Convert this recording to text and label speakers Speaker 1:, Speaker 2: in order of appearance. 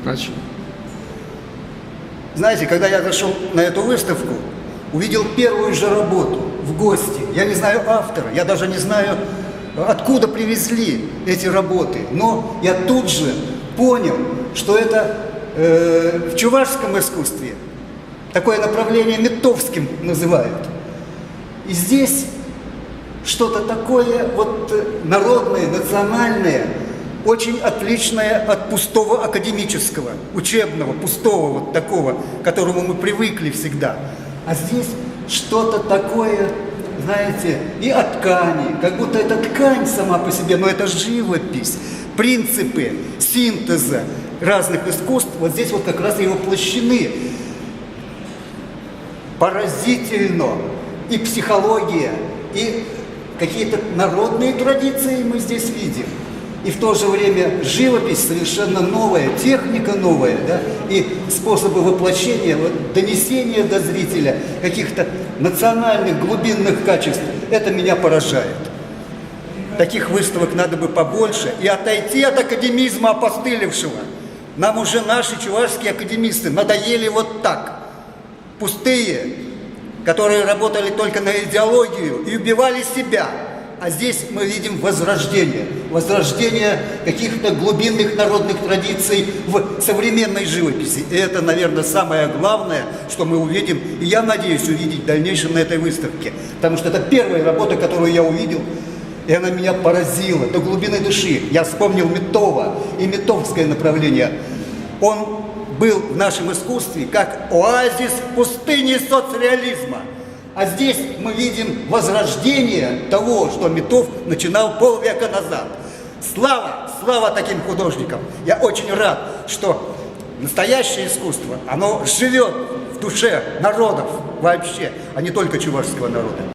Speaker 1: Начали.
Speaker 2: Знаете, когда я зашел на эту выставку, увидел первую же работу в гости. Я не знаю автора, я даже не знаю, откуда привезли эти работы. Но я тут же понял, что это в чувашском искусстве такое направление метовским называют. И здесь что-то такое вот народное, национальное, очень отличное от пустого академического, учебного, пустого вот такого, к которому мы привыкли всегда. А здесь что-то такое, знаете, и от ткани, как будто эта ткань сама по себе, но это живопись, принципы синтеза разных искусств, вот здесь вот как раз и воплощены. Поразительно и психология, и какие-то народные традиции мы здесь видим. И в то же время живопись совершенно новая, техника новая, да, и способы воплощения, вот, донесения до зрителя каких-то национальных глубинных качеств, это меня поражает. Таких выставок надо бы побольше и отойти от академизма опостылевшего. Нам уже наши чувашские академисты надоели вот так, пустые, которые работали только на идеологию и убивали себя. А здесь мы видим возрождение каких-то глубинных народных традиций в современной живописи. И это, наверное, самое главное, что мы увидим, и я надеюсь увидеть в дальнейшем на этой выставке. Потому что это первая работа, которую я увидел, и она меня поразила до глубины души. Я вспомнил Метова и метовское направление. Он был в нашем искусстве как оазис в пустыне соцреализма. А здесь мы видим возрождение того, что Метов начинал полвека назад. Слава таким художникам! Я очень рад, что настоящее искусство, оно живет в душе народов вообще, а не только чувашского народа.